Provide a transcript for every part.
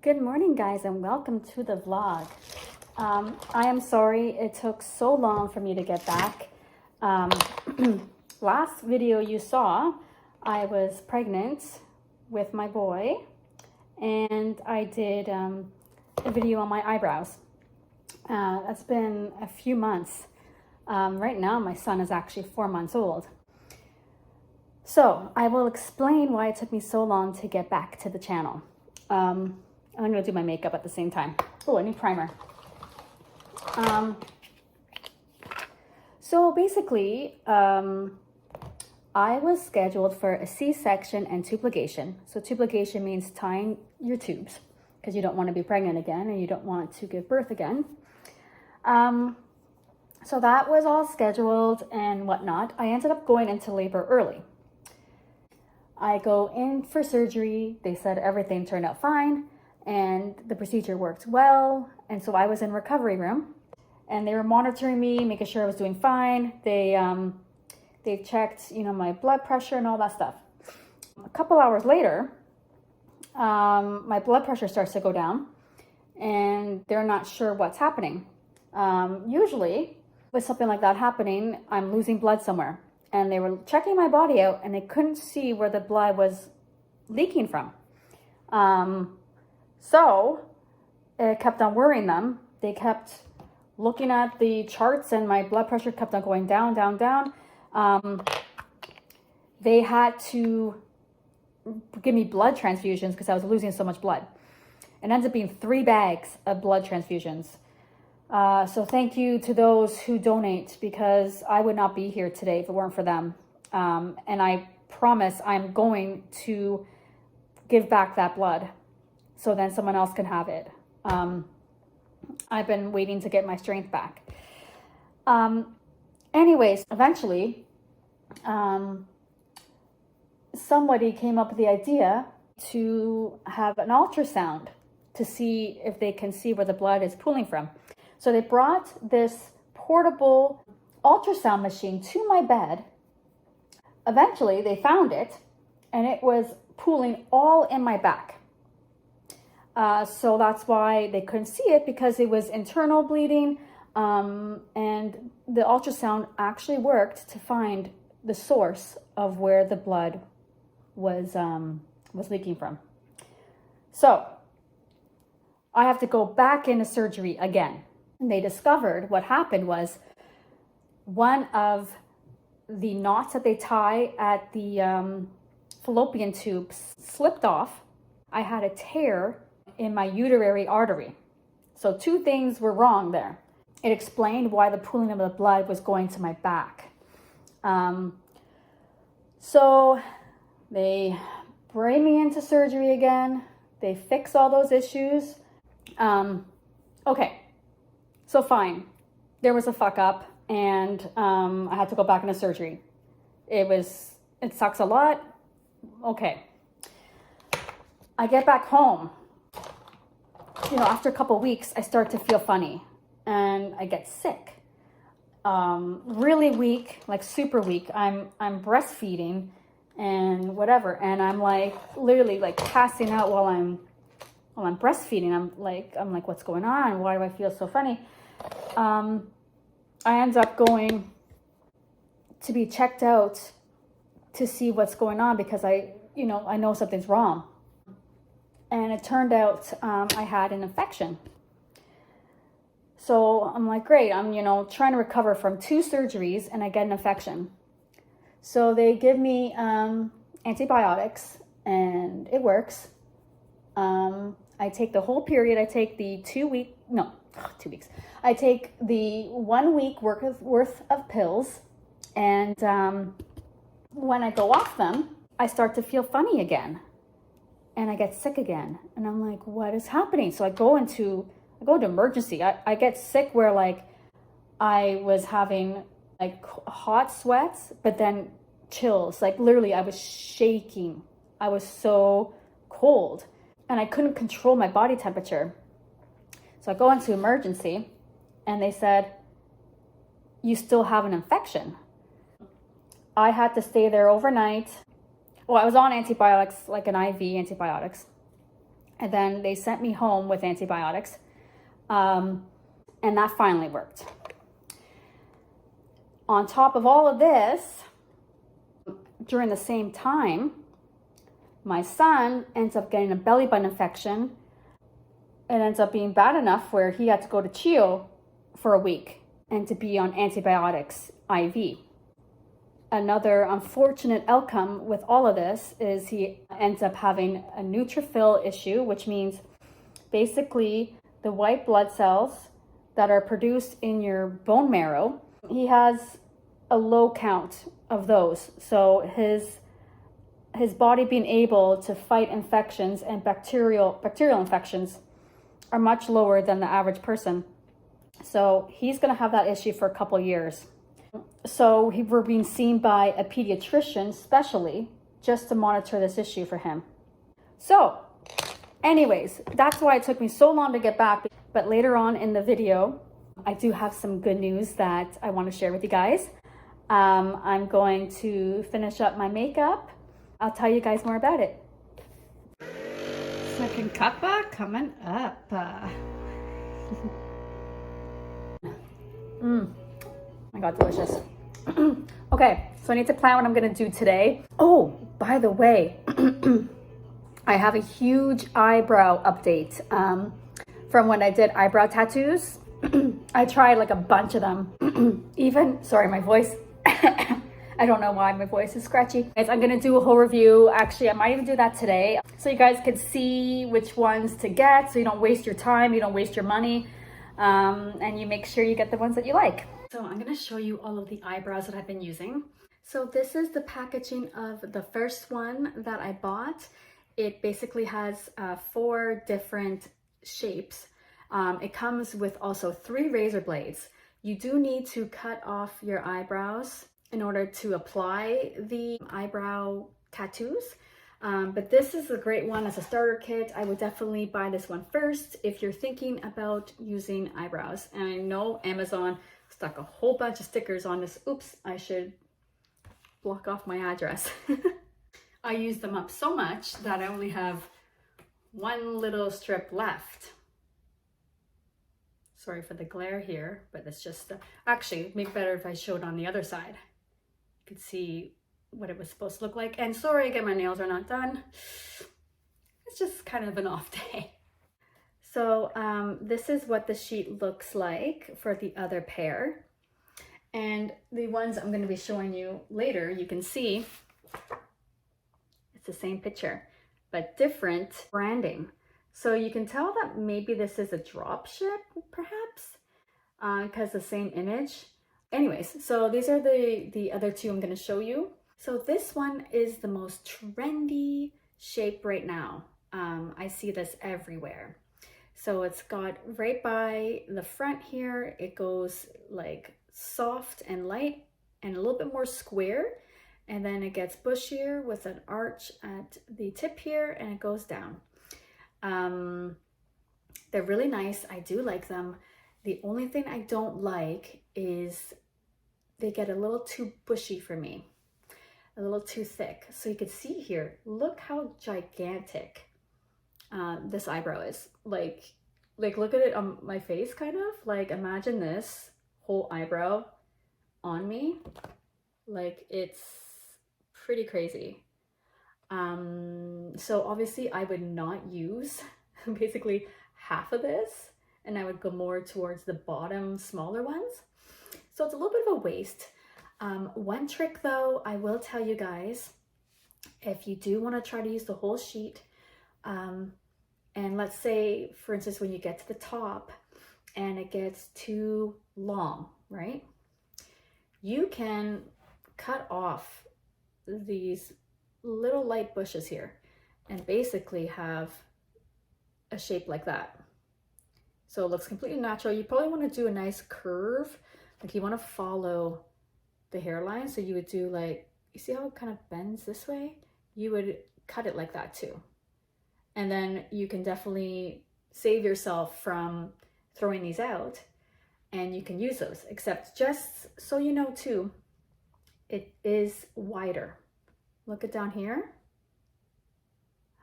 Good morning, guys, and welcome to the vlog. I am sorry it took so long for me to get back. Last video you saw, I was pregnant with my boy, and I did a video on my eyebrows. That's been a few months. Right now, my son is actually 4 months old. So I will explain why it took me so long to get back to the channel. I'm going to do my makeup at the same time. Oh, I need primer. So basically, I was scheduled for a C-section and tube ligation. So tube ligation means tying your tubes because you don't want to be pregnant again and you don't want to give birth again. So that was all scheduled and whatnot. I ended up going into labor early. I go in for surgery. They said everything turned out fine and the procedure worked well. And so I was in recovery room and they were monitoring me, making sure I was doing fine. They checked, my blood pressure and all that stuff. A couple hours later, my blood pressure starts to go down and they're not sure what's happening. Usually with something like that happening, I'm losing blood somewhere. And they were checking my body out and they couldn't see where the blood was leaking from. So it kept on worrying them. They kept looking at the charts and my blood pressure kept on going down, down, down. They had to give me blood transfusions because I was losing so much blood. It ends up being 3 bags of blood transfusions. So thank you to those who donate because I would not be here today if it weren't for them. And I promise I'm going to give back that blood so then someone else can have it. I've been waiting to get my strength back. Anyways, eventually, somebody came up with the idea to have an ultrasound to see if they can see where the blood is pooling from. So they brought this portable ultrasound machine to my bed. Eventually, they found it, and it was pooling all in my back. So that's why they couldn't see it, because it was internal bleeding, and the ultrasound actually worked to find the source of where the blood was leaking from. So I have to go back into surgery again. They discovered what happened was one of the knots that they tie at the fallopian tubes slipped off. I had a tear in my uterary artery. So 2 things were wrong there. It explained why the pooling of the blood was going to my back. So they bring me into surgery again. They fix all those issues. Okay. So fine, there was a fuck up and I had to go back into surgery. It sucks a lot. Okay. I get back home. After a couple of weeks, I start to feel funny and I get sick. Really weak, like super weak. I'm breastfeeding and whatever. And I'm like literally like passing out while I'm breastfeeding. I'm like, what's going on? Why do I feel so funny? I end up going to be checked out to see what's going on because I know something's wrong. And it turned out I had an infection. So I'm like, great, I'm trying to recover from 2 surgeries and I get an infection. So they give me antibiotics and it works. I take the whole period. I take the 2 weeks. I take the 1 week worth of pills. And when I go off them, I start to feel funny again. And I get sick again. And I'm like, what is happening? So I go into emergency. I get sick where like I was having like hot sweats, but then chills. Like literally I was shaking. I was so cold. And I couldn't control my body temperature. So I go into emergency and they said, you still have an infection. I had to stay there overnight. Well, I was on antibiotics, like an IV antibiotics. And then they sent me home with antibiotics. And that finally worked. On top of all of this, during the same time, my son ends up getting a belly button infection. It ends up being bad enough where he had to go to CHIO for a week and to be on antibiotics IV. Another unfortunate outcome with all of this is he ends up having a neutrophil issue, which means basically the white blood cells that are produced in your bone marrow, he has a low count of those. So his body being able to fight infections and bacterial infections are much lower than the average person. So he's going to have that issue for a couple of years. So we're being seen by a pediatrician specially just to monitor this issue for him. So anyways, that's why it took me so long to get back. But later on in the video, I do have some good news that I want to share with you guys. I'm going to finish up my makeup. I'll tell you guys more about it. Second cuppa coming up. My God, delicious. Okay, so I need to plan what I'm gonna do today. Oh, by the way, I have a huge eyebrow update from when I did eyebrow tattoos. I tried like a bunch of them. Even, sorry, my voice. I don't know why my voice is scratchy. Guys, I'm gonna do a whole review. Actually, I might even do that today so you guys can see which ones to get so you don't waste your time, you don't waste your money, and you make sure you get the ones that you like. So I'm gonna show you all of the eyebrows that I've been using. So this is the packaging of the first one that I bought. It basically has 4 different shapes. It comes with also 3 razor blades. You do need to cut off your eyebrows in order to apply the eyebrow tattoos. But this is a great one as a starter kit. I would definitely buy this one first if you're thinking about using eyebrows. And I know Amazon stuck a whole bunch of stickers on this. Oops, I should block off my address. I used them up so much that I only have one little strip left. Sorry for the glare here, but it's just, actually, it'd be better if I showed on the other side. You could see what it was supposed to look like. And sorry again, my nails are not done. It's just kind of an off day. So this is what the sheet looks like for the other pair. And the ones I'm going to be showing you later, you can see it's the same picture, but different branding. So you can tell that maybe this is a drop ship, perhaps, because the same image. Anyways, so these are the other 2 I'm going to show you. So this one is the most trendy shape right now. I see this everywhere. So it's got right by the front here, it goes like soft and light and a little bit more square. And then it gets bushier with an arch at the tip here and it goes down. They're really nice. I do like them. The only thing I don't like is they get a little too bushy for me, a little too thick. So you can see here, look how gigantic this eyebrow is. Like look at it on my face, kind of. Like imagine this whole eyebrow on me. Like it's pretty crazy. So obviously I would not use basically half of this, and I would go more towards the bottom smaller ones. So it's a little bit of a waste. One trick though, I will tell you guys, if you do want to try to use the whole sheet, and let's say for instance when you get to the top and it gets too long, right? You can cut off these little light bushes here and basically have a shape like that. So it looks completely natural. You probably want to do a nice curve, like you want to follow the hairline. So you would do like, you see how it kind of bends this way? You would cut it like that too. And then you can definitely save yourself from throwing these out and you can use those, except just so you know too, it is wider. Look at down here,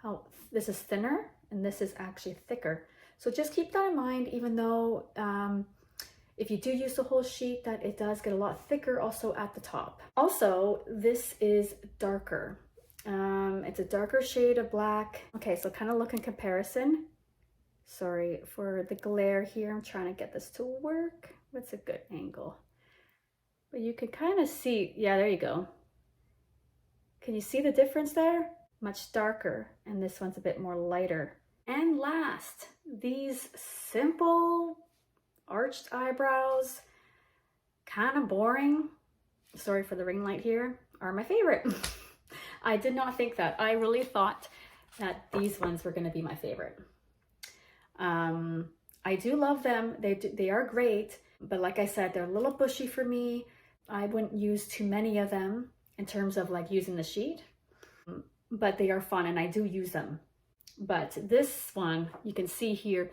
how this is thinner and this is actually thicker. So just keep that in mind, even though if you do use the whole sheet, that it does get a lot thicker also at the top. Also, this is darker. It's a darker shade of black. Okay, so kind of look in comparison. Sorry for the glare here. I'm trying to get this to work. What's a good angle? But you can kind of see, yeah, there you go. Can you see the difference there? Much darker, and this one's a bit more lighter. And last, these simple arched eyebrows, kind of boring, sorry for the ring light here, are my favorite. I did not think that. I really thought that these ones were going to be my favorite. I do love them. They are great, but like I said, they're a little bushy for me. I wouldn't use too many of them in terms of like using the sheet, but they are fun and I do use them. But this one, you can see here,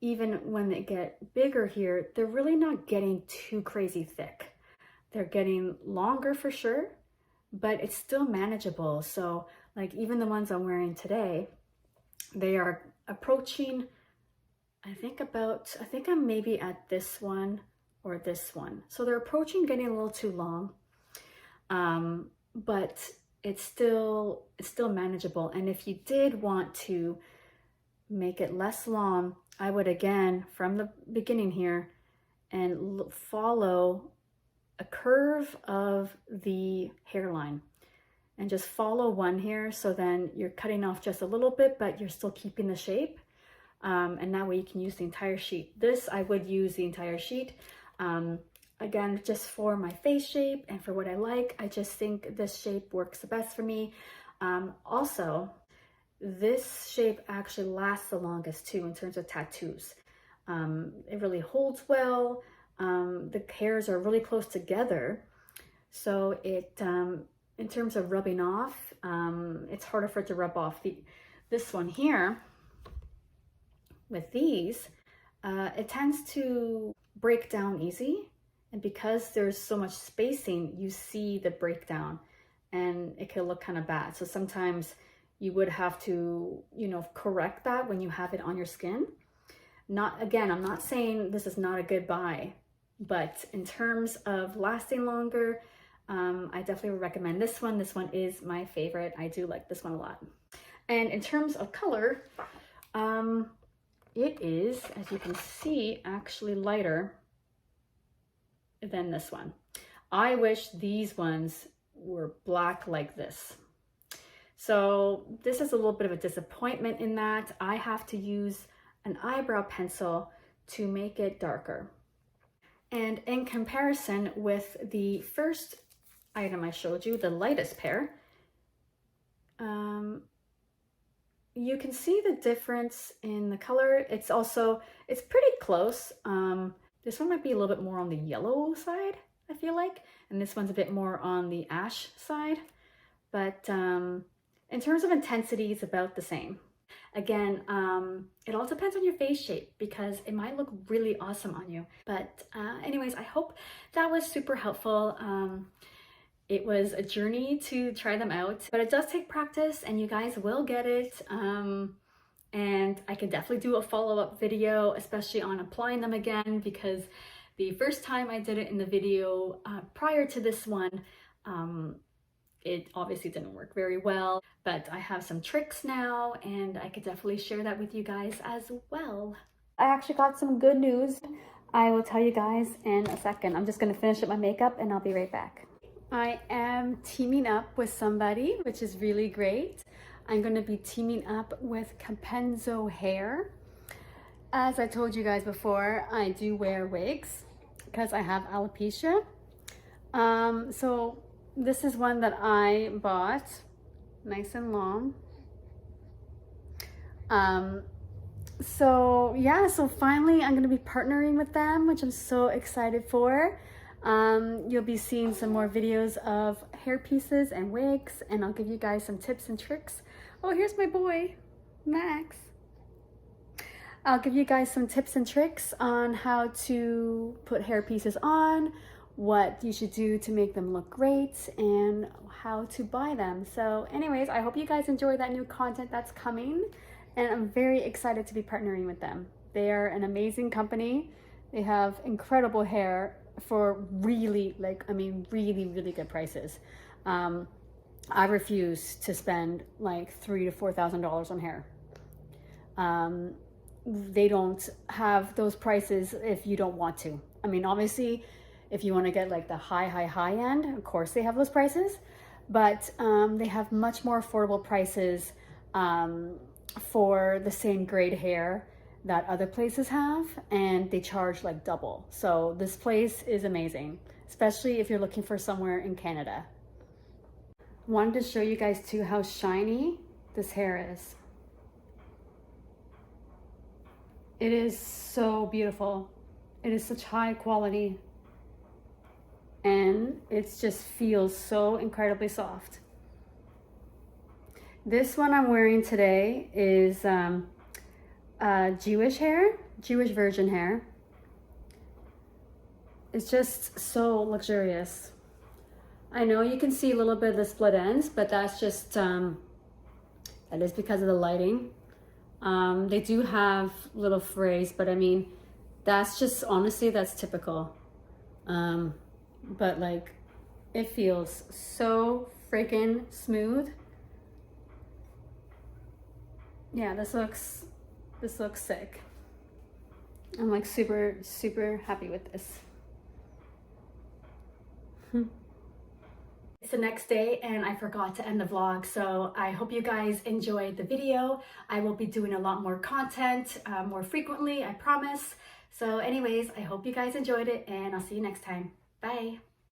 even when they get bigger here, they're really not getting too crazy thick. They're getting longer for sure, but it's still manageable. So like even the ones I'm wearing today, they are approaching, I think I'm maybe at this one or this one. So they're approaching getting a little too long, but it's still manageable. And if you did want to make it less long, I would again, from the beginning here, and follow a curve of the hairline and just follow one here. So then you're cutting off just a little bit, but you're still keeping the shape. And that way you can use the entire sheet. This, I would use the entire sheet. Again, just for my face shape and for what I like, I just think this shape works the best for me. Also, this shape actually lasts the longest too in terms of tattoos. It really holds well. The hairs are really close together. So it, in terms of rubbing off, it's harder for it to rub off. This one here, with these, it tends to break down easy. And because there's so much spacing, you see the breakdown and it can look kind of bad. So sometimes you would have to, you know, correct that when you have it on your skin. Again, I'm not saying this is not a good buy, but in terms of lasting longer, I definitely would recommend this one. This one is my favorite. I do like this one a lot. And in terms of color, it is, as you can see, actually lighter than this one. I wish these ones were black like this. So this is a little bit of a disappointment in that I have to use an eyebrow pencil to make it darker. And in comparison with the first item I showed you, the lightest pair, you can see the difference in the color. It's pretty close. This one might be a little bit more on the yellow side, I feel like, and this one's a bit more on the ash side. But in terms of intensity, it's about the same. Again, it all depends on your face shape because it might look really awesome on you. But anyways, I hope that was super helpful. It was a journey to try them out, but it does take practice and you guys will get it. And I can definitely do a follow-up video, especially on applying them again, because the first time I did it in the video prior to this one, it obviously didn't work very well, but I have some tricks now and I could definitely share that with you guys as well. I actually got some good news. I will tell you guys in a second. I'm just gonna finish up my makeup and I'll be right back. I am teaming up with somebody, which is really great. I'm going to be teaming up with Capenzo Hair. As I told you guys before, I do wear wigs because I have alopecia. So this is one that I bought, nice and long. So yeah, so finally I'm going to be partnering with them, which I'm so excited for. You'll be seeing some more videos of hair pieces and wigs, and I'll give you guys some tips and tricks. Oh, here's my boy, Max. I'll give you guys some tips and tricks on how to put hair pieces on, what you should do to make them look great, and how to buy them. So anyways, I hope you guys enjoy that new content that's coming. and I'm very excited to be partnering with them. They are an amazing company. They have incredible hair for really, like, I mean, really, really good prices. I refuse to spend like $3,000 to $4,000 on hair. They don't have those prices if you don't want to. I mean, obviously, if you want to get like the high end, of course they have those prices, but they have much more affordable prices for the same grade hair that other places have, and they charge like double. So this place is amazing, especially if you're looking for somewhere in Canada. Wanted to show you guys too how shiny this hair is. It is so beautiful. It is such high quality, and it just feels so incredibly soft. This one I'm wearing today is Jewish hair, Jewish virgin hair. It's just so luxurious. I know you can see a little bit of the split ends, but that's just, that is because of the lighting. They do have little frays, but I mean, that's just, honestly, that's typical. But like, it feels so freaking smooth. Yeah, this looks sick. I'm like super happy with this. It's the next day and I forgot to end the vlog, so I hope you guys enjoyed the video. I will be doing a lot more content more frequently, I promise. So anyways, I hope you guys enjoyed it, and I'll see you next time. Bye.